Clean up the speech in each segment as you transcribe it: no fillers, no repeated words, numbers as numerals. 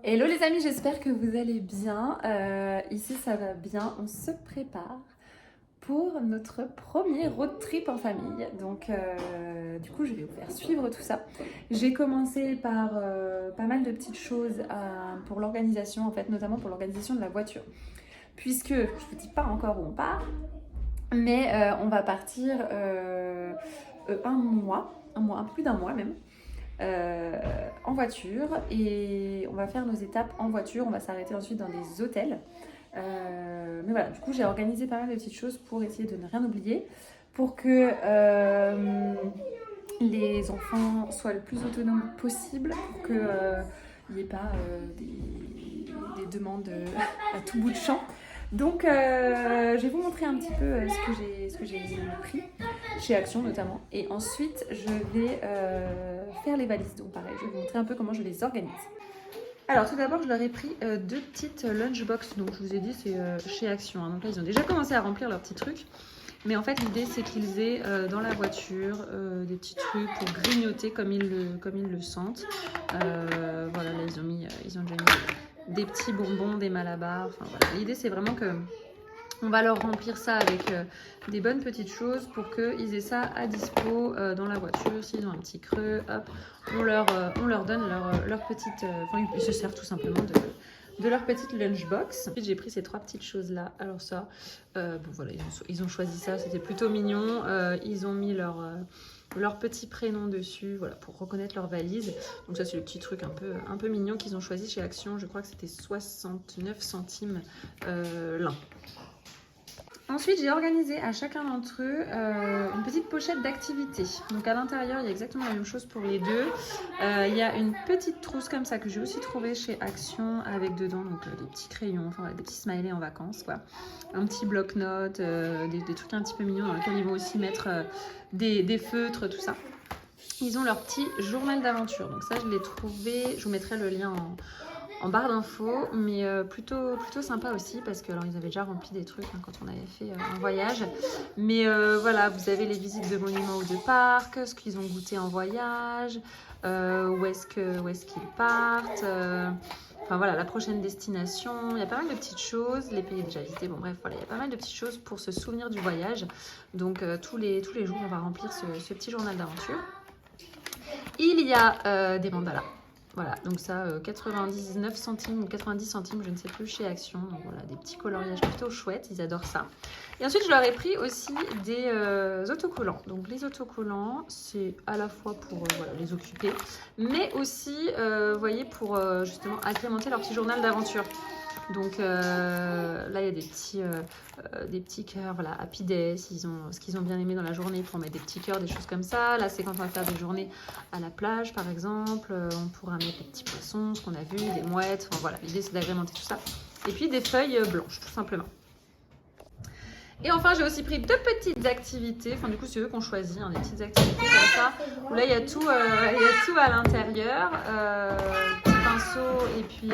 Hello les amis, j'espère que vous allez bien. Ici ça va bien, on se prépare pour notre premier road trip en famille. Donc du coup je vais vous faire suivre tout ça. J'ai commencé par pas mal de petites choses pour l'organisation en fait, notamment pour l'organisation de la voiture. Puisque je ne vous dis pas encore où on part, mais on va partir un mois, plus d'un mois même. En voiture et on va faire nos étapes en voiture, on va s'arrêter ensuite dans des hôtels. Mais voilà, du coup j'ai organisé pas mal de petites choses pour essayer de ne rien oublier, pour que les enfants soient le plus autonomes possible, pour qu'il n'y ait pas des demandes à tout bout de champ. Donc je vais vous montrer un petit peu ce que j'ai pris chez Action notamment, et ensuite je vais faire les valises. Donc pareil, je vais vous montrer un peu comment je les organise. Alors tout d'abord je leur ai pris deux petites lunchbox. Donc je vous ai dit c'est chez Action, hein. Donc là ils ont déjà commencé à remplir leurs petits trucs, mais en fait l'idée c'est qu'ils aient dans la voiture des petits trucs pour grignoter comme ils le sentent. Voilà, là ils ont déjà mis des petits bonbons, des malabars, enfin voilà. L'idée c'est vraiment que on va leur remplir ça avec des bonnes petites choses pour qu'ils aient ça à dispo dans la voiture. S'ils ont un petit creux, hop, on leur donne leur petite... Enfin, ils se servent tout simplement de leur petite lunchbox. Ensuite, j'ai pris ces trois petites choses-là. Alors ça, bon voilà, ils ont choisi ça, c'était plutôt mignon. Ils ont mis leur petit prénom dessus, voilà, pour reconnaître leur valise. Donc ça c'est le petit truc un peu mignon qu'ils ont choisi chez Action. Je crois que c'était 69 centimes l'un. Ensuite, j'ai organisé à chacun d'entre eux une petite pochette d'activités. Donc à l'intérieur, il y a exactement la même chose pour les deux. Il y a une petite trousse comme ça que j'ai aussi trouvée chez Action, avec dedans donc, des petits crayons, enfin des petits smileys en vacances, quoi. Un petit bloc-notes, des trucs un petit peu mignons dans lesquels ils vont aussi mettre des feutres, tout ça. Ils ont leur petit journal d'aventure. Donc ça, je l'ai trouvé, je vous mettrai le lien en barre d'infos, mais plutôt sympa aussi, parce que alors ils avaient déjà rempli des trucs hein, quand on avait fait un voyage, mais voilà, vous avez les visites de monuments ou de parcs, ce qu'ils ont goûté en voyage, où est-ce qu'ils partent, enfin voilà, la prochaine destination. Il y a pas mal de petites choses, les pays déjà visités, bon bref voilà, il y a pas mal de petites choses pour se souvenir du voyage. Donc tous les jours on va remplir ce petit journal d'aventure. Il y a des mandalas. Voilà, donc ça, 99 centimes ou 90 centimes, je ne sais plus, chez Action. Donc voilà, des petits coloriages plutôt chouettes, ils adorent ça. Et ensuite, je leur ai pris aussi des autocollants. Donc les autocollants, c'est à la fois pour voilà, les occuper, mais aussi, vous voyez, pour justement agrémenter leur petit journal d'aventure. Donc là, il y a des petits cœurs, voilà, Happy Days, ce qu'ils ont bien aimé dans la journée, pour mettre des petits cœurs, des choses comme ça. Là, c'est quand on va faire des journées à la plage, par exemple. On pourra mettre des petits poissons, ce qu'on a vu, des mouettes. Enfin voilà, l'idée, c'est d'agrémenter tout ça. Et puis des feuilles blanches, tout simplement. Et enfin, j'ai aussi pris deux petites activités. Enfin, du coup, c'est eux qu'on choisit, hein, des petites activités comme ça. Où là, il y a tout à l'intérieur. Petit pinceau et puis,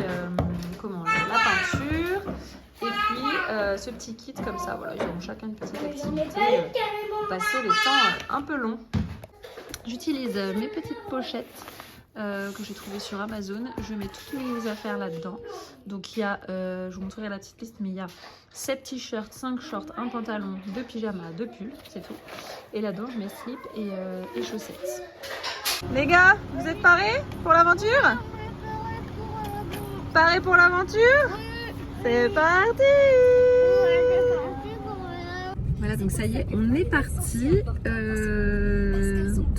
la peinture. Et puis, ce petit kit comme ça. Voilà, ils auront chacun une petite activité pour passer les temps un peu longs. J'utilise mes petites pochettes que j'ai trouvées sur Amazon. Je mets toutes mes affaires là-dedans. Donc il y a, je vous montrerai la petite liste, mais il y a 7 t-shirts, 5 shorts, un pantalon, 2 pyjamas, 2 pulls, c'est tout. Et là-dedans, je mets slip et chaussettes. Les gars, vous êtes parés pour l'aventure? Parés pour l'aventure? C'est parti! Voilà, donc ça y est, on est parti.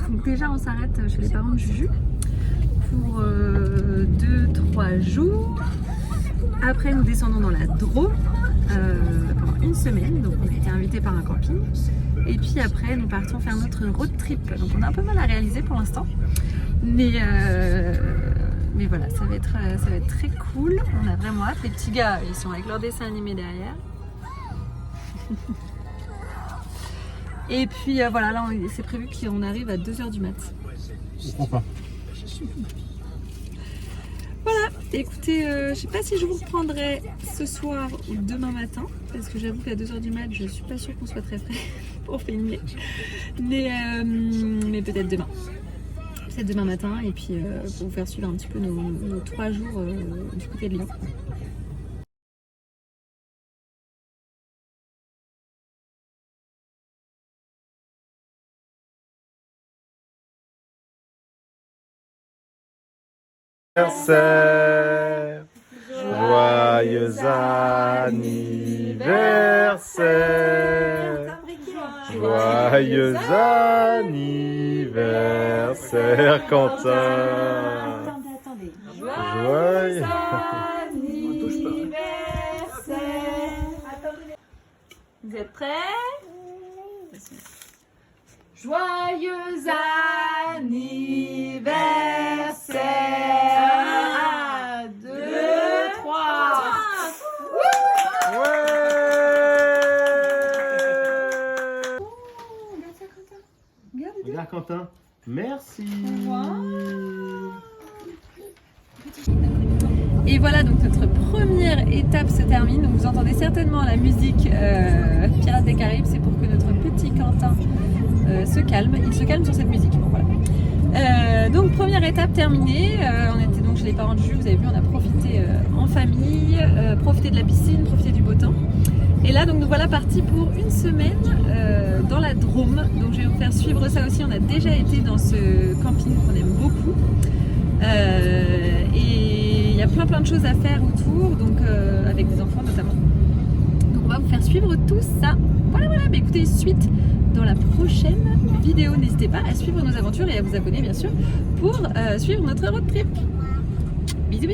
Donc déjà, on s'arrête chez les parents de Juju pour 2-3 jours. Après, nous descendons dans la Drôme pendant une semaine. Donc, on a été invités par un camping. Et puis après, nous partons faire notre road trip. Donc, on a un peu mal à réaliser pour l'instant. Mais voilà, ça va être très cool. On a vraiment hâte. Les petits gars, ils sont avec leur dessin animé derrière. Et puis voilà, là, c'est prévu qu'on arrive à 2h du mat. Je comprends pas. Voilà, écoutez, je sais pas si je vous reprendrai ce soir ou demain matin, parce que j'avoue qu'à 2h du mat, je suis pas sûre qu'on soit très frais pour filmer, mais peut-être demain. C'est demain matin et puis pour vous faire suivre un petit peu nos 3 jours du côté de Lyon. Joyeux anniversaire, joyeux anniversaire Quentin. Attendez. Joyeux anniversaire. Vous êtes prêts? Joyeux anniversaire. 1, 2, 3. Regarde Quentin, merci. Et voilà, donc notre première étape se termine. Donc vous entendez certainement la musique Pirates des Caraïbes. C'est pour que notre petit Quentin se calme. Il se calme sur cette musique. Bon, voilà. Donc première étape terminée. On était donc chez les parents de Jules. Vous avez vu, on a profité en famille, profité de la piscine, profité du beau temps. Et là, donc nous voilà partis pour une semaine dans la Drôme. Donc je vais vous faire suivre ça aussi. On a déjà été dans ce camping qu'on aime beaucoup. Et il y a plein de choses à faire autour, donc avec des enfants notamment. Donc on va vous faire suivre tout ça. Voilà, mais écoutez, suite dans la prochaine vidéo. N'hésitez pas à suivre nos aventures et à vous abonner bien sûr pour suivre notre road trip. Bisous.